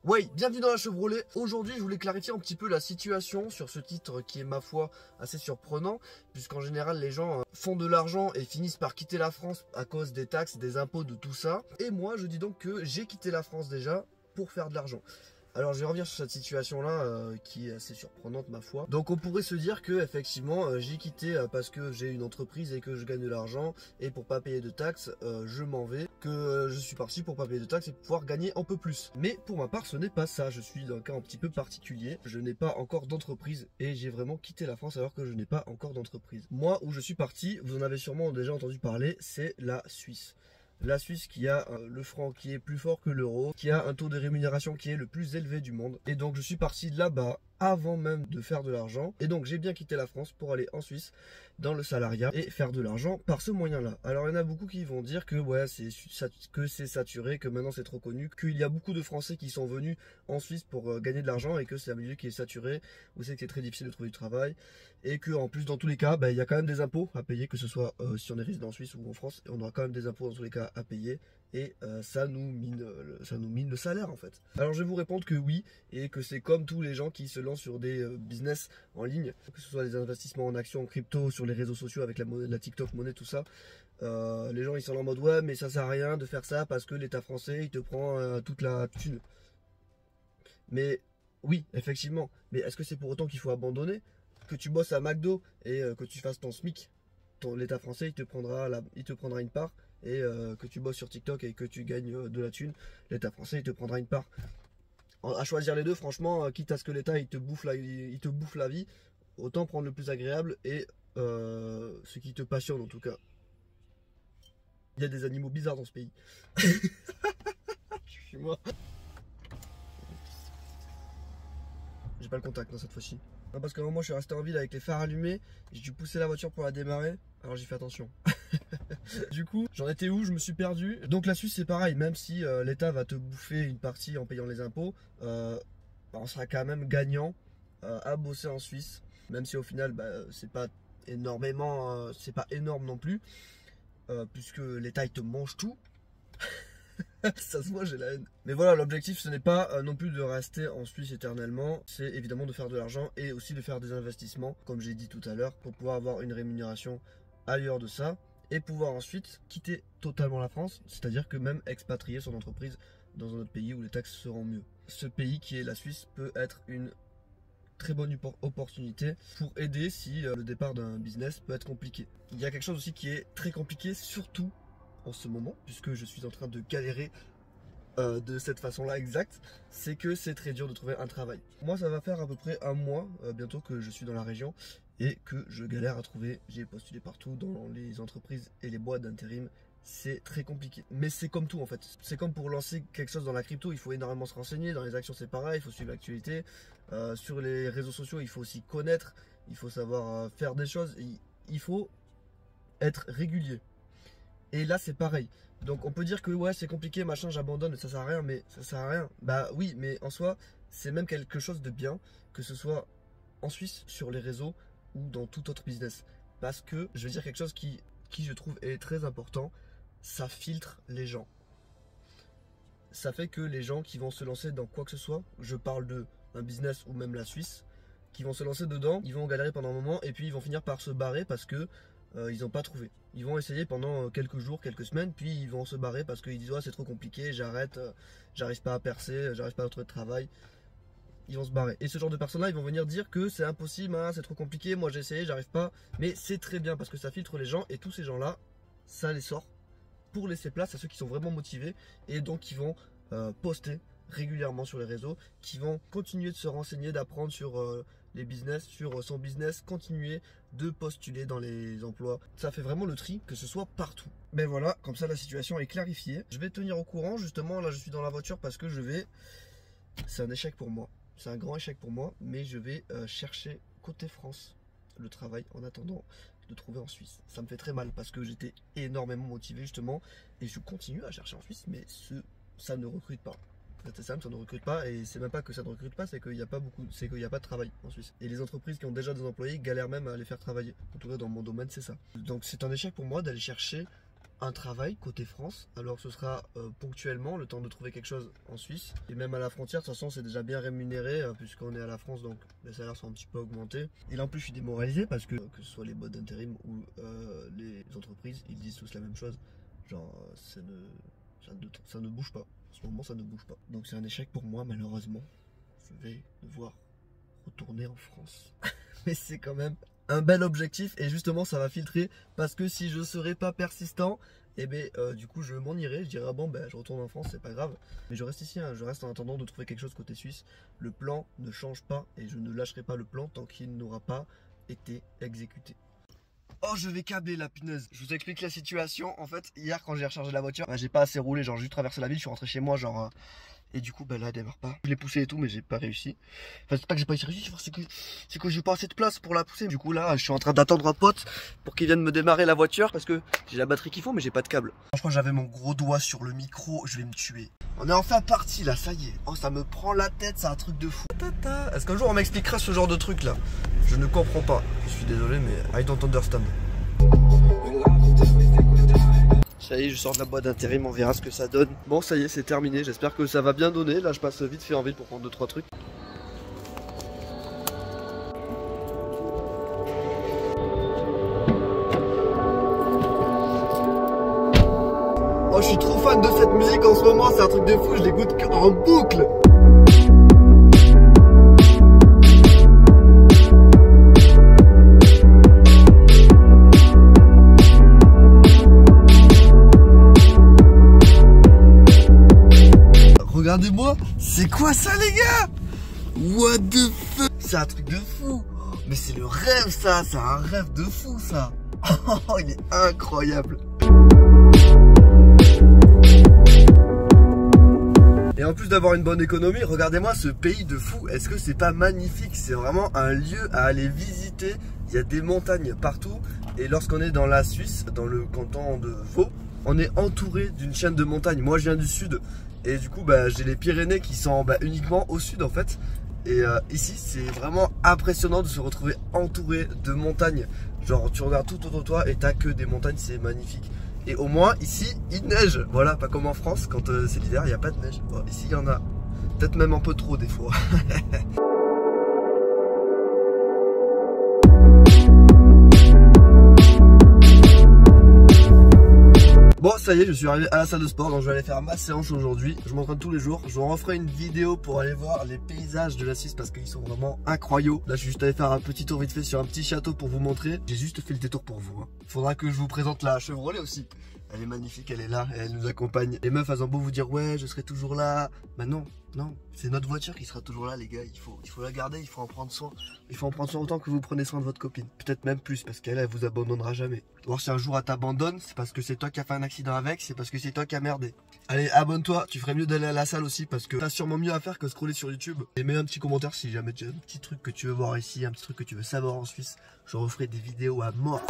Ouais, bienvenue dans la Chevrolet. Aujourd'hui, je voulais clarifier un petit peu la situation sur ce titre qui est, ma foi, assez surprenant, puisqu'en général, les gens font de l'argent et finissent par quitter la France à cause des taxes, des impôts, de tout ça. Et moi, je dis donc que j'ai quitté la France déjà pour faire de l'argent. Alors je vais revenir sur cette situation-là qui est assez surprenante, ma foi. Donc on pourrait se dire que effectivement j'ai quitté parce que j'ai une entreprise et que je gagne de l'argent et pour pas payer de taxes je m'en vais, que je suis parti pour pas payer de taxes et pouvoir gagner un peu plus. Mais pour ma part ce n'est pas ça, je suis dans un cas un petit peu particulier. Je n'ai pas encore d'entreprise et j'ai vraiment quitté la France alors que je n'ai pas encore d'entreprise. Moi où je suis parti, vous en avez sûrement déjà entendu parler, c'est la Suisse. La Suisse qui a le franc qui est plus fort que l'euro, qui a un taux de rémunération qui est le plus élevé du monde. Et donc je suis parti là-bas avant même de faire de l'argent. Et donc j'ai bien quitté la France pour aller en Suisse dans le salariat et faire de l'argent par ce moyen-là. Alors il y en a beaucoup qui vont dire que ouais, c'est saturé, que maintenant c'est trop connu, qu'il y a beaucoup de Français qui sont venus en Suisse pour gagner de l'argent et que c'est un milieu qui est saturé, où c'est que c'est très difficile de trouver du travail et que en plus dans tous les cas, il y a quand même des impôts à payer, que ce soit si on est résident en Suisse ou en France, et on aura quand même des impôts dans tous les cas à payer et ça nous mine le salaire en fait. Alors je vais vous répondre que oui et que c'est comme tous les gens qui se lancent sur des business en ligne, que ce soit des investissements en actions, en crypto, sur les réseaux sociaux avec la TikTok monnaie, tout ça. Les gens ils sont en mode ouais mais ça sert à rien de faire ça parce que l'État français il te prend toute la thune. Mais oui effectivement, mais est-ce que c'est pour autant qu'il faut abandonner? Que tu bosses à McDo et que tu fasses ton SMIC, l'État français il te prendra une part, et que tu bosses sur TikTok et que tu gagnes de la thune, l'État français il te prendra une part. À choisir les deux, franchement, quitte à ce que l'État il te bouffe la vie, autant prendre le plus agréable et ce qui te passionne en tout cas. Il y a des animaux bizarres dans ce pays. Je suis mort. J'ai pas le contact dans cette fois-ci. Non, parce qu'à un moment je suis resté en ville avec les phares allumés, j'ai dû pousser la voiture pour la démarrer, alors j'ai fait attention. Du coup, j'en étais où? Je me suis perdu. Donc la Suisse c'est pareil, même si l'État va te bouffer une partie en payant les impôts, on sera quand même gagnant à bosser en Suisse. Même si au final c'est pas énormément, c'est pas énorme non plus, puisque l'État il te mange tout. Ça se voit, j'ai la haine. Mais voilà, l'objectif ce n'est pas non plus de rester en Suisse éternellement, c'est évidemment de faire de l'argent et aussi de faire des investissements, comme j'ai dit tout à l'heure, pour pouvoir avoir une rémunération ailleurs de ça et pouvoir ensuite quitter totalement la France, c'est-à-dire que même expatrier son entreprise dans un autre pays où les taxes seront mieux. Ce pays qui est la Suisse peut être une très bonne opportunité pour aider si le départ d'un business peut être compliqué. Il y a quelque chose aussi qui est très compliqué, surtout en ce moment, puisque je suis en train de galérer de cette façon-là exacte, c'est que c'est très dur de trouver un travail. Moi, ça va faire à peu près un mois bientôt que je suis dans la région et que je galère à trouver. J'ai postulé partout dans les entreprises et les boîtes d'intérim. C'est très compliqué. Mais c'est comme tout en fait. C'est comme pour lancer quelque chose dans la crypto, il faut énormément se renseigner. Dans les actions, c'est pareil, il faut suivre l'actualité. Sur les réseaux sociaux, il faut aussi connaître, il faut savoir faire des choses. Il faut être régulier. Et là c'est pareil. Donc on peut dire que ouais c'est compliqué, machin, j'abandonne, ça sert à rien, mais ça sert à rien. Bah oui, mais en soi, c'est même quelque chose de bien, que ce soit en Suisse, sur les réseaux ou dans tout autre business. Parce que je vais dire quelque chose qui je trouve est très important, ça filtre les gens. Ça fait que les gens qui vont se lancer dans quoi que ce soit, je parle de un business ou même la Suisse, qui vont se lancer dedans, ils vont galérer pendant un moment et puis ils vont finir par se barrer parce que ils n'ont pas trouvé. Ils vont essayer pendant quelques jours, quelques semaines, puis ils vont se barrer parce qu'ils disent ouais, c'est trop compliqué, j'arrête, j'arrive pas à percer, j'arrive pas à trouver de travail. Ils vont se barrer. Et ce genre de personnes-là, ils vont venir dire que c'est impossible, hein, c'est trop compliqué, moi j'ai essayé, j'arrive pas. Mais c'est très bien parce que ça filtre les gens et tous ces gens-là, ça les sort pour laisser place à ceux qui sont vraiment motivés et donc qui vont poster régulièrement sur les réseaux, qui vont continuer de se renseigner, d'apprendre sur les business, sur son business, continuer de postuler dans les emplois. Ça fait vraiment le tri, que ce soit partout. Ben voilà, comme ça la situation est clarifiée. Je vais tenir au courant, justement, là je suis dans la voiture parce que c'est un échec pour moi. C'est un grand échec pour moi, mais je vais chercher côté France le travail en attendant de trouver en Suisse. Ça me fait très mal parce que j'étais énormément motivé justement et je continue à chercher en Suisse, mais ça ne recrute pas. C'est simple, ça ne recrute pas et c'est même pas que ça ne recrute pas, c'est qu'il n'y a pas de travail en Suisse. Et les entreprises qui ont déjà des employés galèrent même à les faire travailler. En tout cas dans mon domaine c'est ça. Donc c'est un échec pour moi d'aller chercher un travail côté France. Alors ce sera ponctuellement le temps de trouver quelque chose en Suisse. Et même à la frontière, de toute façon c'est déjà bien rémunéré puisqu'on est à la France, donc les salaires sont un petit peu augmentés. Et là en plus je suis démoralisé parce que ce soit les boîtes d'intérim ou les entreprises, ils disent tous la même chose. Genre ça ne bouge pas. En ce moment ça ne bouge pas. Donc c'est un échec pour moi malheureusement. Je vais devoir retourner en France. Mais c'est quand même un bel objectif et justement ça va filtrer parce que si je serais pas persistant, et du coup je m'en irai, je dirais ah bon je retourne en France, c'est pas grave. Mais je reste ici, hein, je reste en attendant de trouver quelque chose côté suisse. Le plan ne change pas et je ne lâcherai pas le plan tant qu'il n'aura pas été exécuté. Oh, je vais câbler la punaise. Je vous explique la situation. En fait, hier quand j'ai rechargé la voiture, j'ai pas assez roulé, genre j'ai juste traversé la ville, je suis rentré chez moi, genre et du coup là elle démarre pas. Je l'ai poussé et tout mais j'ai pas réussi. Enfin c'est pas que j'ai pas réussi, c'est que j'ai pas assez de place pour la pousser. Du coup là je suis en train d'attendre un pote pour qu'il vienne me démarrer la voiture parce que j'ai la batterie qu'il faut mais j'ai pas de câble. Je crois que j'avais mon gros doigt sur le micro, je vais me tuer. On est enfin parti là, ça y est. Oh ça me prend la tête, c'est un truc de fou. Est-ce qu'un jour on m'expliquera ce genre de truc là? Je ne comprends pas. Je suis désolé mais I don't understand. Ça y est, je sors de la boîte d'intérim, on verra ce que ça donne. Bon, ça y est, c'est terminé. J'espère que ça va bien donner. Là, je passe vite fait en ville pour prendre 2-3 trucs. Oh, je suis trop fan de cette musique en ce moment. C'est un truc de fou. Je l'écoute en boucle. Regardez-moi, c'est quoi ça les gars? What the fuck? C'est un truc de fou. Mais c'est le rêve ça, c'est un rêve de fou ça. Oh, il est incroyable. Et en plus d'avoir une bonne économie, regardez-moi ce pays de fou. Est-ce que c'est pas magnifique? C'est vraiment un lieu à aller visiter. Il y a des montagnes partout. Et lorsqu'on est dans la Suisse, dans le canton de Vaud, on est entouré d'une chaîne de montagnes. Moi je viens du sud. Et du coup j'ai les Pyrénées qui sont uniquement au sud en fait. Et ici c'est vraiment impressionnant de se retrouver entouré de montagnes. Genre tu regardes tout autour de toi et t'as que des montagnes, c'est magnifique. Et au moins ici il neige, voilà, pas comme en France quand c'est l'hiver il n'y a pas de neige. Bon, ici il y en a, peut-être même un peu trop des fois. Bon ça y est, je suis arrivé à la salle de sport, donc je vais aller faire ma séance aujourd'hui. Je m'entraîne tous les jours, je vous referai une vidéo pour aller voir les paysages de la Suisse parce qu'ils sont vraiment incroyables. Là je suis juste allé faire un petit tour vite fait sur un petit château pour vous montrer. J'ai juste fait le détour pour vous. Il faudra que je vous présente la Chevrolet aussi. Elle est magnifique, elle est là et elle nous accompagne. Les meufs elles ont beau vous dire ouais je serai toujours là. Bah non, c'est notre voiture qui sera toujours là les gars. Il faut la garder, il faut en prendre soin. Il faut en prendre soin autant que vous prenez soin de votre copine. Peut-être même plus parce qu'elle vous abandonnera jamais. Voir si un jour elle t'abandonne, c'est parce que c'est toi qui as fait un accident avec, c'est parce que c'est toi qui as merdé. Allez abonne-toi, tu ferais mieux d'aller à la salle aussi parce que t'as sûrement mieux à faire que scroller sur YouTube. Et mets un petit commentaire si jamais tu as un petit truc que tu veux voir ici, un petit truc que tu veux savoir en Suisse. Je referai des vidéos à mort.